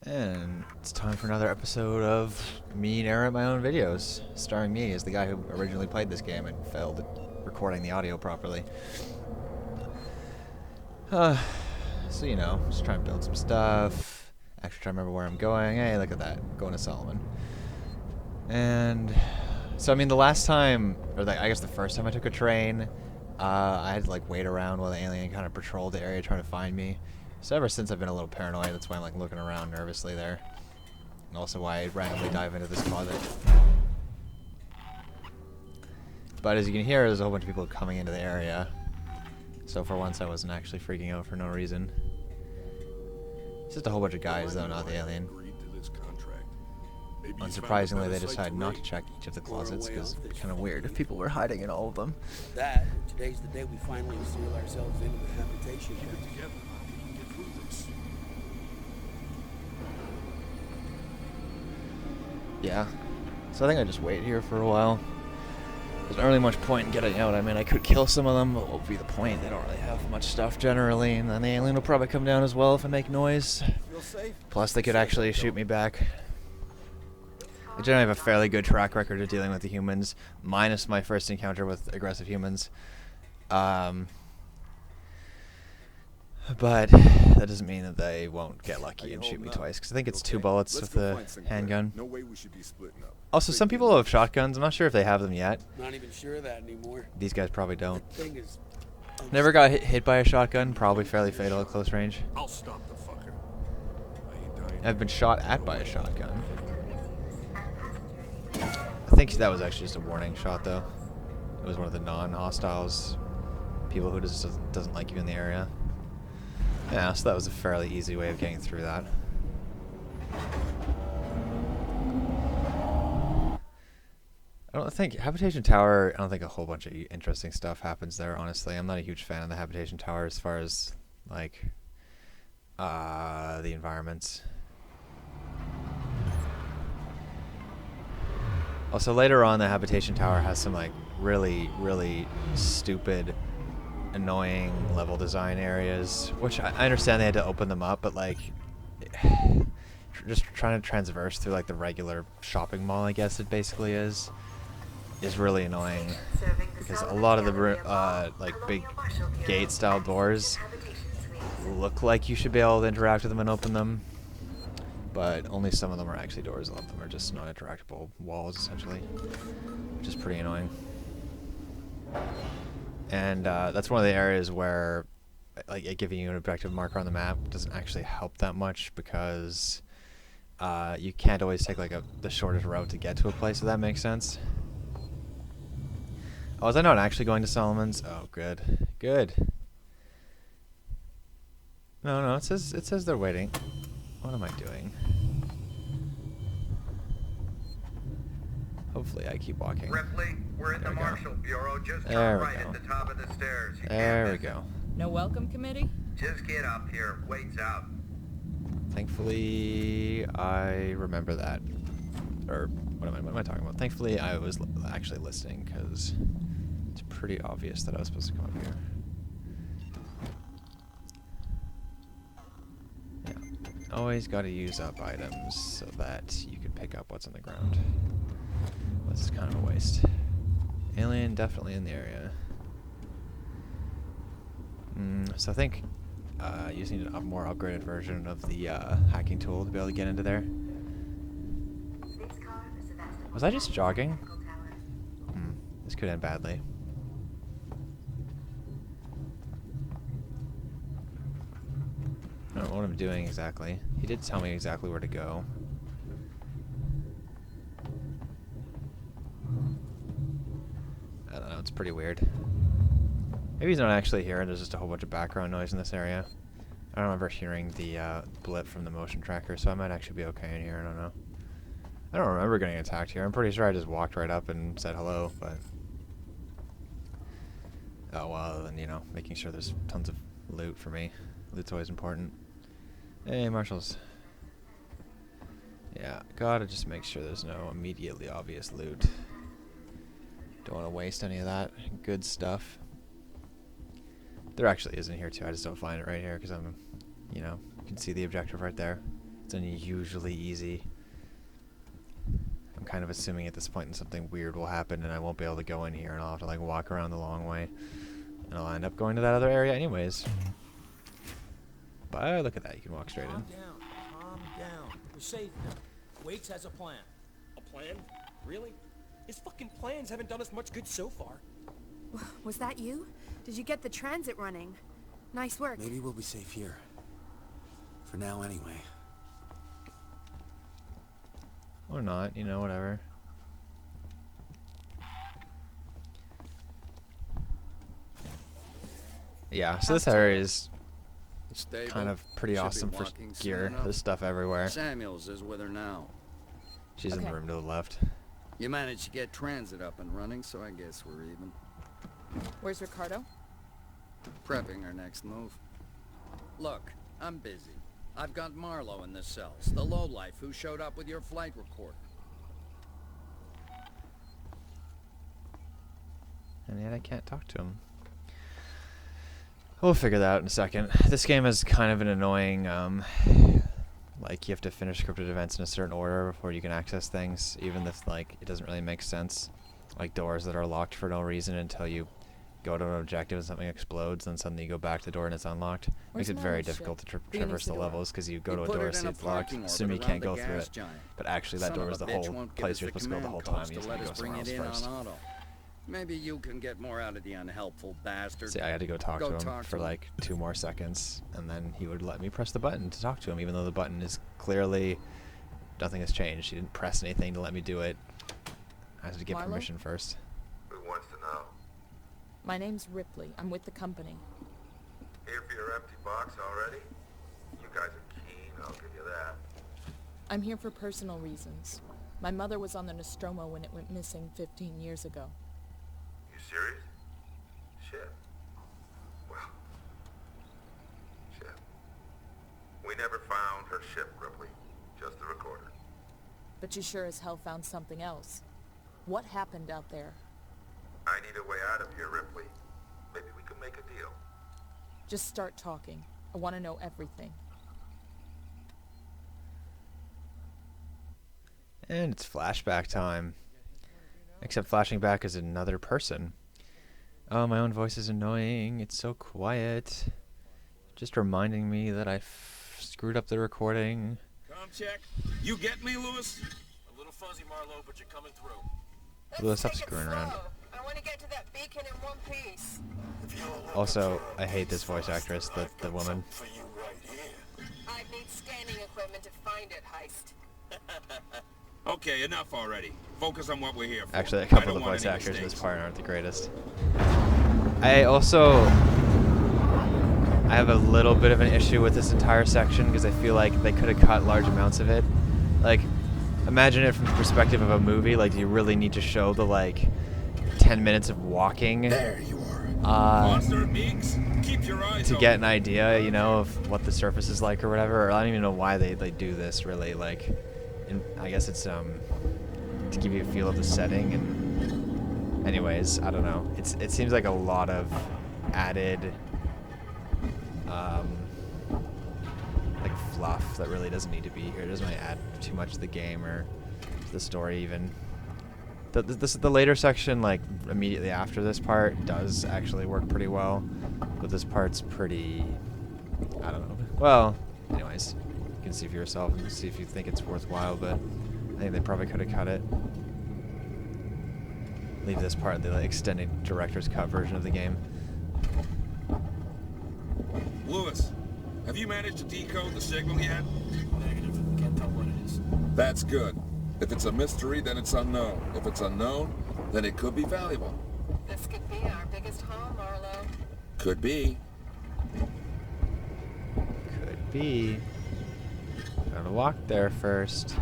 And it's time for another episode of me narrate my own videos, starring me as the guy who originally played this game and failed at recording the audio properly. So you know, just trying to build some stuff, actually trying to remember where I'm going. Hey, look at that, going to Solomon. And so I mean, the last time, or I guess the first time I took a train, I had to like wait around while the alien kind of patrolled the area trying to find me. So ever since I've been a little paranoid, that's why I'm like looking around nervously there. And also why I randomly dive into this closet. But as you can hear, there's a whole bunch of people coming into the area. So for once I wasn't actually freaking out for no reason. It's just a whole bunch of guys though, not the alien. Unsurprisingly, they decided not to check each of the closets because it's kind of weird if people were hiding in all of them. Today's the day we finally seal ourselves into the habitation. Keep it together. We can get through this. Yeah. So I think I just wait here for a while. There's not really much point in getting out. I mean, I could kill some of them, but what would be the point? They don't really have much stuff generally, and then the alien will probably come down as well if I make noise. Plus, they could actually shoot me back. I generally have a fairly good track record of dealing with the humans, minus my first encounter with aggressive humans. But that doesn't mean that they won't get lucky and shoot me twice, because I think it's 2 bullets with the handgun. No way we should be splitting up. Also, some people have shotguns. I'm not sure if they have them yet. Not even sure of that anymore. These guys probably don't. Thing is, Never got hit by a shotgun. Probably fairly fatal at close range. I'll stop the fucker. I ain't dying. I've been shot at by a shotgun. I think that was actually just a warning shot, though. It was one of the non-hostiles. People who just doesn't like you in the area. Yeah, so that was a fairly easy way of getting through that. I don't think Habitation Tower, I don't think a whole bunch of interesting stuff happens there, honestly. I'm not a huge fan of the Habitation Tower as far as, like, the environments. Also, later on, the Habitation Tower has some, like, really, really stupid, annoying level design areas, which I understand they had to open them up, but, like, just trying to transverse through, like, the regular shopping mall, I guess it basically is really annoying, because a lot of the like big gate style doors look like you should be able to interact with them and open them, but only some of them are actually doors. A lot of them are just not interactable walls essentially, which is pretty annoying. And that's one of the areas where like giving you an objective marker on the map doesn't actually help that much, because you can't always take like the shortest route to get to a place, if that makes sense. Oh, is I not actually going to Solomon's? Oh, good. Good. No, it says they're waiting. What am I doing? Hopefully I keep walking. Ripley, we're at There the we go. Marshal Bureau. Just There turn we right go. at the top of the stairs. You There can't we miss go. No welcome committee? it. Just get up here. Wait's out. Thankfully, I remember that. Or, what am I talking about? Thankfully, I was actually listening, because it's pretty obvious that I was supposed to come up here. Yeah. Always gotta use up items so that you can pick up what's on the ground. This is kind of a waste. Alien definitely in the area. So I think you just need a more upgraded version of the hacking tool to be able to get into there. Was I just jogging? This could end badly. I don't know what I'm doing exactly. He did tell me exactly where to go. I don't know, it's pretty weird. Maybe he's not actually here and there's just a whole bunch of background noise in this area. I don't remember hearing the blip from the motion tracker, so I might actually be okay in here, I don't know. I don't remember getting attacked here. I'm pretty sure I just walked right up and said hello, but... Oh, well, then, you know, making sure there's tons of loot for me. Loot's always important. Hey, marshals. Yeah, gotta just make sure there's no immediately obvious loot. Don't want to waste any of that good stuff. There actually isn't here too. I just don't find it right here because I'm, you know, you can see the objective right there. It's unusually easy. I'm kind of assuming at this point that something weird will happen and I won't be able to go in here and I'll have to like walk around the long way. And I'll end up going to that other area anyways. But look at that, you can walk straight in. Calm down. We're safe now. Waits has a plan. A plan? Really? His fucking plans haven't done us much good so far. Was that you? Did you get the transit running? Nice work. Maybe we'll be safe here. For now, anyway. Or not, you know, whatever. Yeah, so this area is Stable. kind of pretty Should be awesome for walking soon gear. enough. There's stuff everywhere. Samuels is with her now. She's in the Okay. room to the left. You managed to get transit up and running, so I guess we're even. Where's Ricardo? Prepping our next move. Look, I'm busy. I've got Marlowe in the cells, the lowlife who showed up with your flight recorder. And yet I can't talk to him. We'll figure that out in a second. This game is kind of an annoying, like you have to finish scripted events in a certain order before you can access things, even if like it doesn't really make sense. Like doors that are locked for no reason until you go to an objective and something explodes, and suddenly you go back to the door and it's unlocked. Where's Makes it very Marlowe's difficult ship? to Beginning traverse to the door. levels because you go You to a put door, it see in a it's locked, parking assume you orbit can't around go the through gas it. giant. But actually that Son door of is a the bitch whole won't give place us you're the supposed to go the command whole time. cost You to just let need to us go bring somewhere it else in first. on auto. Maybe you can get more out of the unhelpful bastard. See, I had to go talk Go to him talk for to him. like 2 more seconds, and then he would let me press the button to talk to him, even though the button is clearly nothing has changed. He didn't press anything to let me do it. I had to get Marlo? permission first. Who wants to know? My name's Ripley. I'm with the company. Here for your empty box already? You guys are keen, I'll give you that. I'm here for personal reasons. My mother was on the Nostromo when it went missing 15 years ago. You serious? Shit. Well, shit. We never found her ship, Ripley. Just the recorder. But you sure as hell found something else. What happened out there? I need a way out of here, Ripley. Maybe we can make a deal. Just start talking. I want to know everything. And it's flashback time. Except flashing back is another person. Oh, my own voice is annoying. It's so quiet. Just reminding me that I screwed up the recording. Com check. You get me, Lewis? A little fuzzy, Marlowe, but you're coming through. Lewis, stop screwing around. I want to get to that beacon in one piece. Also, I hate this voice actress, the woman. For you right here. I need scanning equipment to find it, Heist. Okay, enough already. Focus on what we're here for. Actually, a I couple don't of the want voice any actors in this mistakes. part aren't the greatest. I also have a little bit of an issue with this entire section because I feel like they could have cut large amounts of it. Like, imagine it from the perspective of a movie. Like, you really need to show the like 10 minutes of walking There you are. Monster Meeks, keep your eyes to open. get an idea, you know, of what the surface is like or whatever. Or I don't even know why they do this really. Like, I guess it's to give you a feel of the setting. And anyways, I don't know. It seems like a lot of added like fluff that really doesn't need to be here. It doesn't really add too much to the game or to the story even. The later section, like immediately after this part, does actually work pretty well, but this part's pretty, I don't know. Well, anyways, you can see for yourself and see if you think it's worthwhile, but I think they probably could have cut it. Leave this part, the extended director's cut version of the game. Lewis, have you managed to decode the signal yet? Negative. Can't tell what it is. That's good. If it's a mystery, then it's unknown. If it's unknown, then it could be valuable. This could be our biggest haul, Marlowe. Could be. Could be. Gotta walk there first.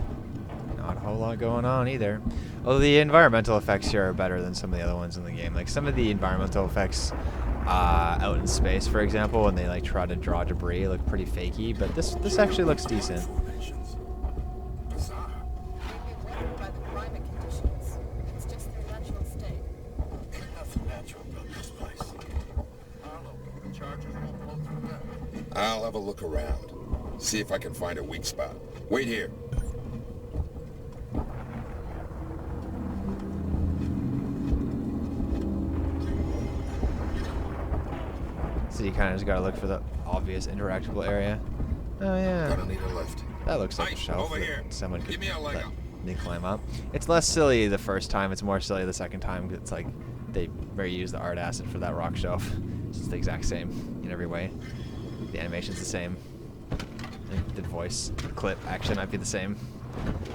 Not a whole lot going on either. Although the environmental effects here are better than some of the other ones in the game. Like some of the environmental effects out in space, for example, when they like try to draw debris, look pretty fakey. But this actually looks decent. Formations. Bizarre. They'd be rendered by the climate conditions. It's just their natural state. Ain't nothing natural about this place. Marlowe, the charges won't blow through that. I'll have a look around. See if I can find a weak spot. Wait here. So you kind of just gotta look for the obvious interactable area. Oh yeah. Gonna need a lift. That looks like a Mike, shelf over here. that someone could Give me a leg let up. me climb up. It's less silly the first time. It's more silly the second time. It's like they reuse the art asset for that rock shelf. It's the exact same in every way. The animation's the same. The voice, the clip, action might be the same.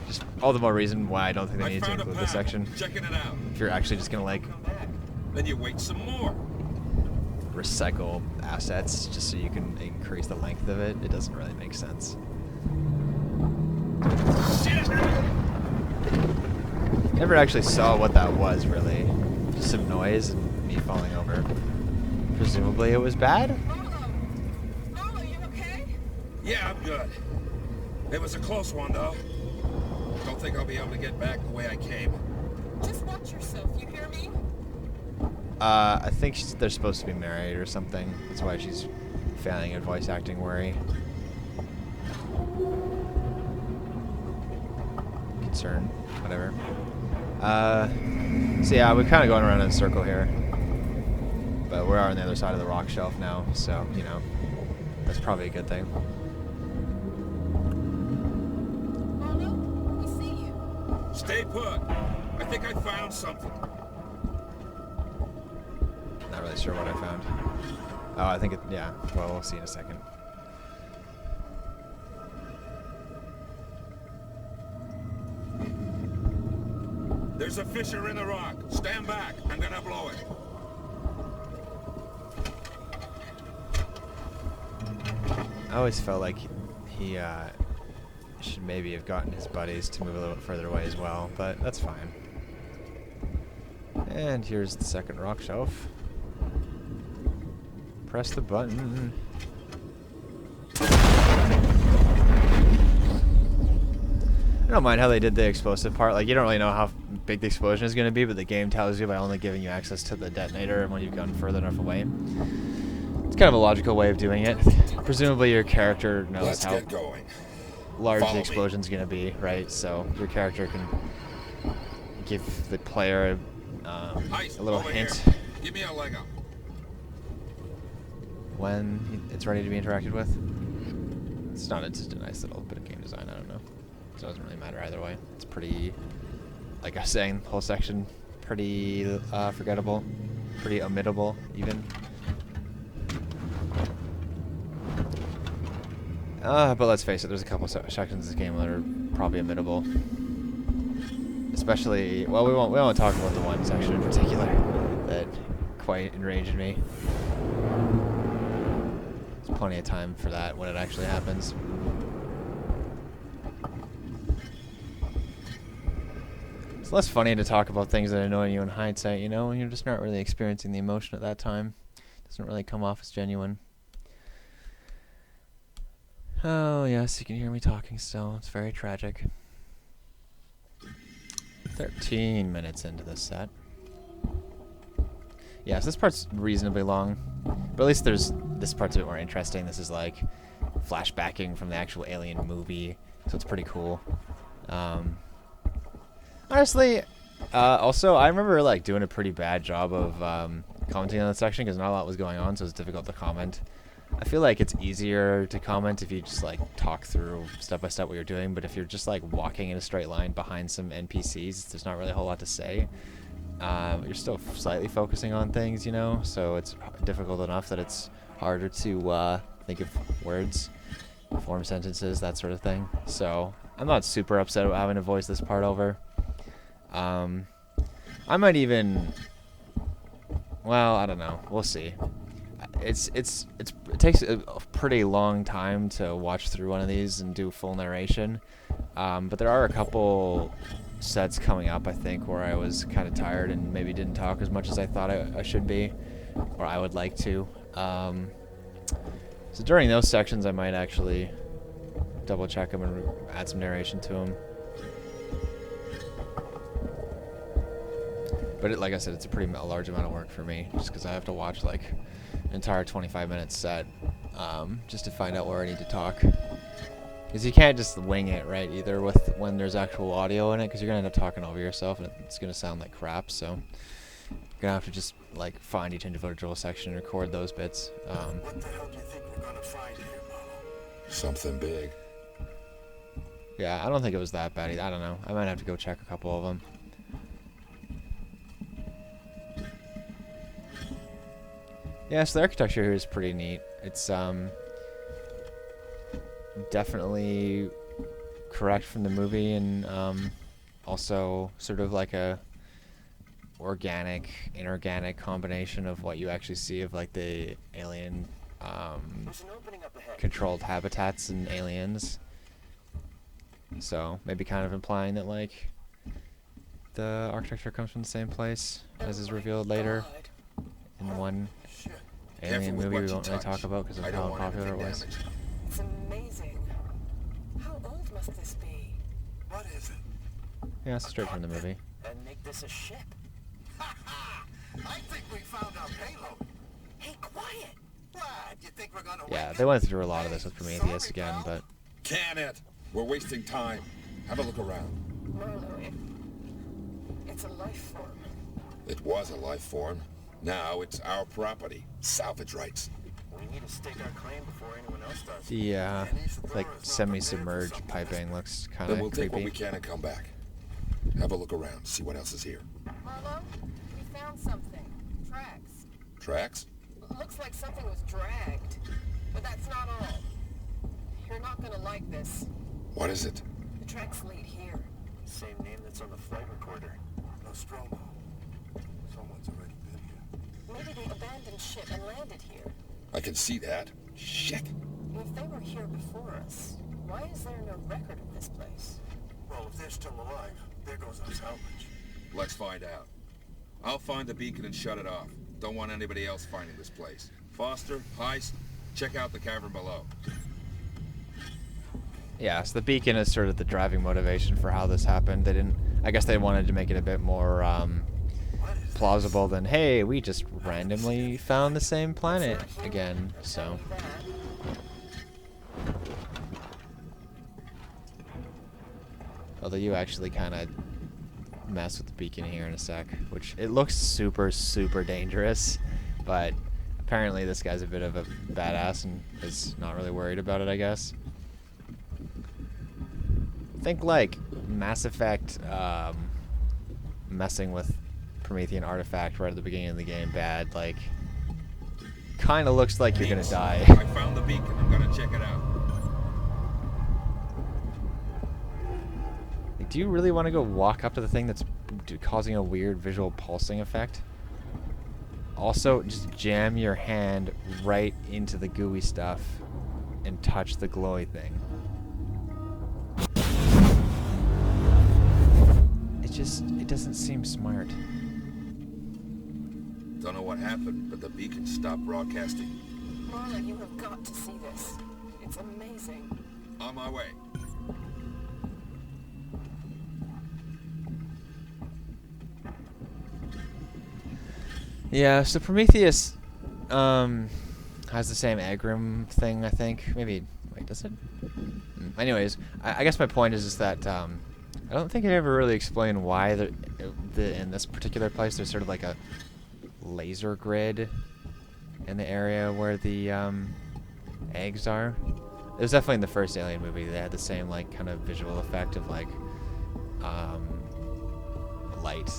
Just all the more reason why I don't think they need to include this section. Checking it out. If you're actually just gonna like Then you wait some more. recycle assets just so you can increase the length of it, it doesn't really make sense. Never actually saw what that was, really. Just some noise and me falling over. Presumably it was bad? Marlo, you okay? Yeah, I'm good. It was a close one, though. Don't think I'll be able to get back the way I came. Just watch yourself, you hear me? I think they're supposed to be married or something. That's why she's failing at voice acting worry. Concern, whatever. So yeah, we're kind of going around in a circle here. But we are on the other side of the rock shelf now, so, you know, that's probably a good thing. Marlo, we see you. Stay put. I think I found something. Not really sure what I found. Oh, I think it, yeah. Well, we'll see in a second. There's a fissure in the rock. Stand back. I'm gonna blow it. I always felt like he should maybe have gotten his buddies to move a little bit further away as well, but that's fine. And here's the second rock shelf. Press the button. I don't mind how they did the explosive part. Like, you don't really know how big the explosion is going to be, but the game tells you by only giving you access to the detonator when you've gone further enough away. It's kind of a logical way of doing it. Presumably your character knows Let's how get going. large Follow the me. explosion's going to be, right? So your character can give the player Ice, a little over hint here. Give me a leg up. when it's ready to be interacted with. It's not just a nice little bit of game design, I don't know. So it doesn't really matter either way. It's pretty, like I was saying, the whole section, pretty forgettable, pretty omittable even. But let's face it, there's a couple sections of this game that are probably omittable. Especially, well, we won't talk about the one section in particular that quite enraged me. There's plenty of time for that when it actually happens. It's less funny to talk about things that annoy you in hindsight, you know, when you're just not really experiencing the emotion at that time. It doesn't really come off as genuine. Oh, yes, you can hear me talking still. It's very tragic. 13 minutes into this set. Yes, this part's reasonably long. But at least this part's a bit more interesting. This is like flashbacking from the actual Alien movie. So it's pretty cool. Honestly, also, I remember like doing a pretty bad job of commenting on that section because not a lot was going on, so it's difficult to comment. I feel like it's easier to comment if you just like talk through step by step what you're doing, but if you're just like walking in a straight line behind some NPCs, there's not really a whole lot to say. You're still slightly focusing on things, you know, so it's difficult enough that it's harder to think of words, form sentences, that sort of thing. So I'm not super upset about having to voice this part over. I might even, well, I don't know. We'll see. It takes a pretty long time to watch through one of these and do full narration. But there are a couple sets coming up, I think, where I was kind of tired and maybe didn't talk as much as I thought I should be, or I would like to. So during those sections, I might actually double check them and add some narration to them. But like I said, it's a large amount of work for me, just because I have to watch like an entire 25-minute set just to find out where I need to talk. Because you can't just wing it, right, either with when there's actual audio in it, because you're going to end up talking over yourself, and it's going to sound like crap, so you're going to have to just, like, find each individual section and record those bits. What the hell do you think we're gonna find here, Marlo? Something big. Yeah, I don't think it was that bad. I don't know. I might have to go check a couple of them. Yeah, so the architecture here is pretty neat. It's definitely correct from the movie, and also sort of like a organic, inorganic combination of what you actually see of like the alien controlled habitats and aliens. So maybe kind of implying that like the architecture comes from the same place, as is revealed later in one alien movie we won't really talk about because of how unpopular it was. It's amazing. How old must this be? What is it? Yeah, it's straight from the movie. And make this a ship. I think we found our payload. Hey, quiet! What? You think we're gonna Yeah, wake they up? went through a lot of this with Prometheus Sorry, again, pal. but Can it? We're wasting time. Have a look around. Marlo, it's a life form. It was a life form. Now it's our property. Salvage rights. We need to stake our claim before anyone else does. the like semi-submerged piping looks kind Then we'll of take what we creepy. can and come back. Have a look around. See what else is here. Marlo, we found something. Tracks. Tracks? Looks like something was dragged. But that's not all. You're not gonna like this. What is it? The tracks lead here. Same name that's on the flight recorder. Nostromo. Someone's already been here. Maybe they abandoned ship and landed here. I can see that. Shit. If they were here before us, why is there no record of this place? Well, if they're still alive, there goes our salvage. Let's find out. I'll find the beacon and shut it off. Don't want anybody else finding this place. Foster, Heist, check out the cavern below. Yeah, so the beacon is sort of the driving motivation for how this happened. They didn't. I guess they wanted to make it a bit more plausible than, hey, we just randomly found the same planet again. So. Although you actually kind of mess with the beacon here in a sec, which it looks super, super dangerous, but apparently this guy's a bit of a badass and is not really worried about it, I guess. Think like Mass Effect messing with Promethean artifact right at the beginning of the game bad, like kind of looks like you're gonna die. I found the beacon. I'm gonna check it out. Like, do you really want to go walk up to the thing that's causing a weird visual pulsing effect? Also, just jam your hand right into the gooey stuff and touch the glowy thing. It doesn't seem smart. Don't know what happened, but the beacon stopped broadcasting. Marla, you have got to see this. It's amazing. On my way. Yeah, so Prometheus has the same egg room thing, I think. Maybe, wait, does it? Anyways, I guess my point is that I don't think I ever really explained why in this particular place there's sort of like a laser grid in the area where the eggs are. It was definitely in the first Alien movie. They had the same like kind of visual effect of like light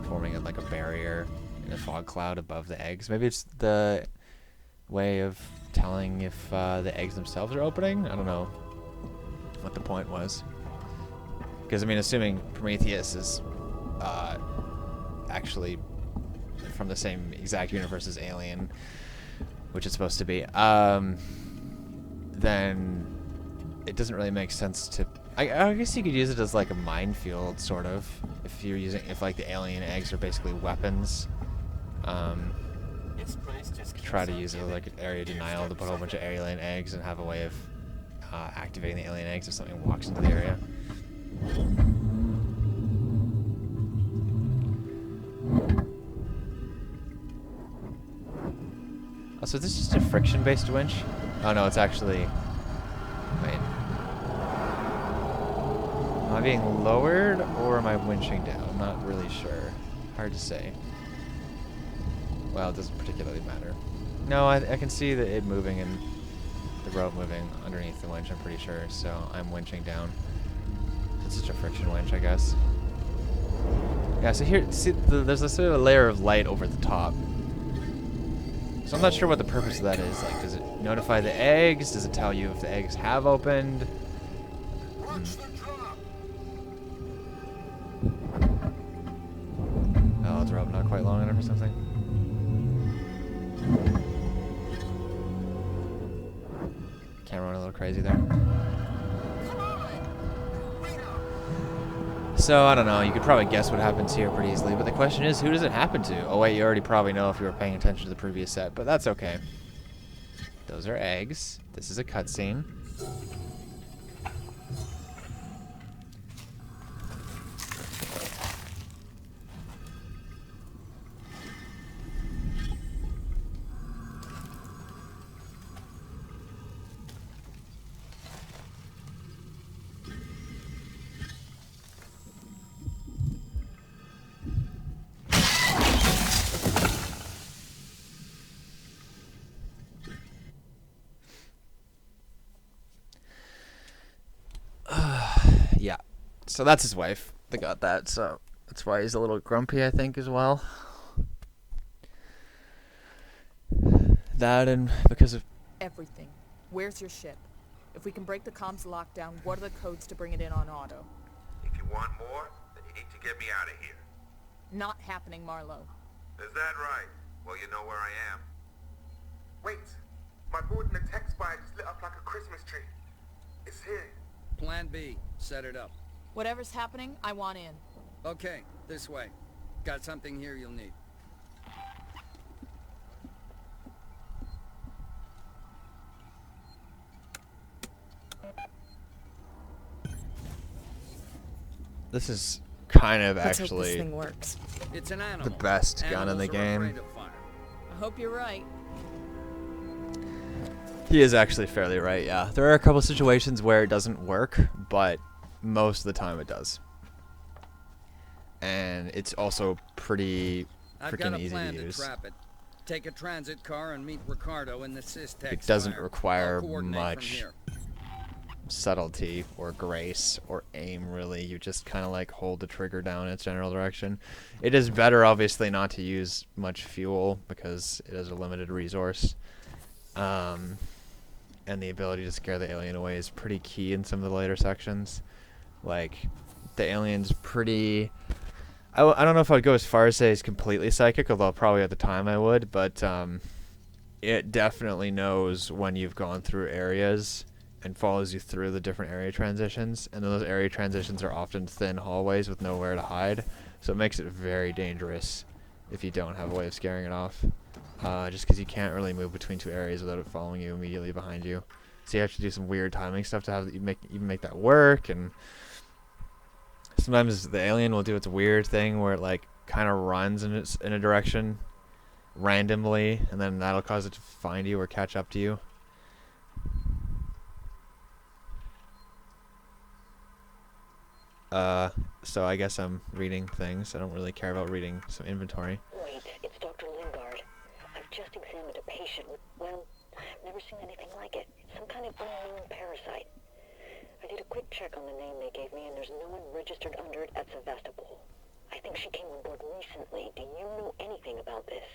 forming like a barrier in a fog cloud above the eggs. Maybe it's the way of telling if the eggs themselves are opening. I don't know what the point was. Because, I mean, assuming Prometheus is actually from the same exact universe as Alien, which it's supposed to be, then it doesn't really make sense to... I guess you could use it as like a minefield, sort of, if like the alien eggs are basically weapons. Try to use it as like an area denial to put a whole bunch of alien eggs and have a way of activating the alien eggs if something walks into the area. Oh, so is this just a friction-based winch? Oh no, it's actually... Wait. being lowered or am I winching down? I'm not really sure. Hard to say. Well, it doesn't particularly matter. No, I can see that it moving and the rope moving underneath the winch, I'm pretty sure. So I'm winching down. It's just a friction winch, I guess. Yeah, so here, see, there's a sort of a layer of light over the top. So I'm not sure what the purpose of that is. Like, does it notify the eggs? Does it tell you if the eggs have opened? Oh, is the rope not quite long enough or something? Camera went a little crazy there. So, I don't know, you could probably guess what happens here pretty easily, but the question is, who does it happen to? Oh wait, you already probably know if you were paying attention to the previous set, but that's okay. Those are eggs. This is a cutscene. Yeah, so that's his wife. They got that, so that's why he's a little grumpy, I think, as well. That and because of... Everything. Where's your ship? If we can break the comms lockdown, what are the codes to bring it in on auto? If you want more, then you need to get me out of here. Not happening, Marlowe. Is that right? Well, you know where I am. Wait, my board in the tech spy just lit up like a Christmas tree. It's here. Plan B. Set it up. Whatever's happening, I want in. Okay, this way. Got something here you'll need. This is kind of Let's hope this actually thing works. It's an animal. the best gun in the Animals are game. afraid of fire. I hope you're right. He is actually fairly right, yeah. There are a couple situations where it doesn't work, but most of the time it does. And it's also pretty I've got freaking a easy plan to use. trap it. Take a transit car and meet Ricardo in the Systex. It doesn't fire. require I'll coordinate from much here. subtlety or grace or aim, really. You just kind of like hold the trigger down in its general direction. It is better, obviously, not to use much fuel because it is a limited resource. And the ability to scare the alien away is pretty key in some of the later sections. Like, the alien's pretty... I don't know if I'd go as far as say he's completely psychic, although probably at the time I would, but it definitely knows when you've gone through areas and follows you through the different area transitions, and those area transitions are often thin hallways with nowhere to hide, so it makes it very dangerous if you don't have a way of scaring it off. Just because you can't really move between two areas without it following you immediately behind you. So you have to do some weird timing stuff to have even make that work, and sometimes the alien will do its weird thing where it like kind of runs in a direction randomly, and then that'll cause it to find you or catch up to you. So I guess I'm reading things. I don't really care about reading some inventory. Wait, it's Dr. Lingard. I've just examined a patient with, well, I've never seen anything like it. It's some kind of unknown parasite. I did a quick check on the name they gave me, and there's no one registered under it at Sevastopol. I think she came on board recently. Do you know anything about this?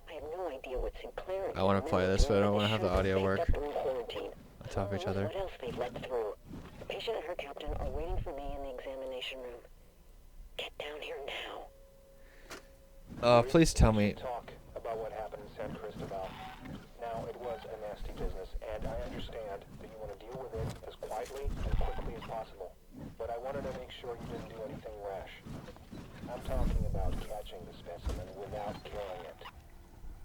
I have no idea what Sinclair... I want to play this, but I don't want to have the audio work quarantine. on top of each other. What else they've let through? The patient and her captain are waiting for me in the examination room. Get down here now. Please tell me. Talk about what happened in San Cristobal. Now, it was a nasty business, and I understand that you want to deal with it as quietly and quickly as possible. But I wanted to make sure you didn't do anything rash. I'm talking about catching the specimen without killing it.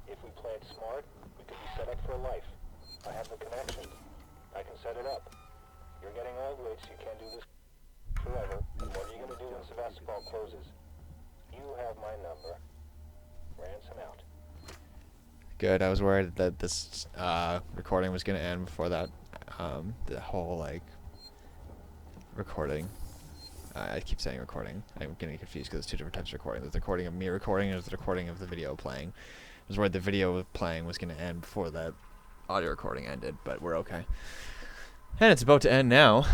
If we played smart, we could be set up for life. I have the connections. I can set it up. You're getting old, Wicks. You can't do this forever. What are you going to do when Sevastopol closes? You have my number. Ransom out. Good. I was worried that this recording was going to end before that, the whole, like, recording I keep saying recording. I'm getting confused because it's two different types of recording. There's the recording of me recording, and there's the recording of the video playing. I was worried the video playing was going to end before the audio recording ended, but we're okay. And it's about to end now.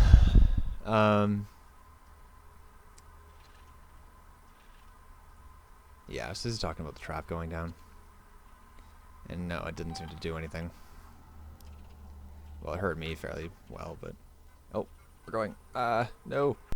Yeah, so this is talking about the trap going down. And no, it didn't seem to do anything. Well, it hurt me fairly well, but... Oh, we're going. No.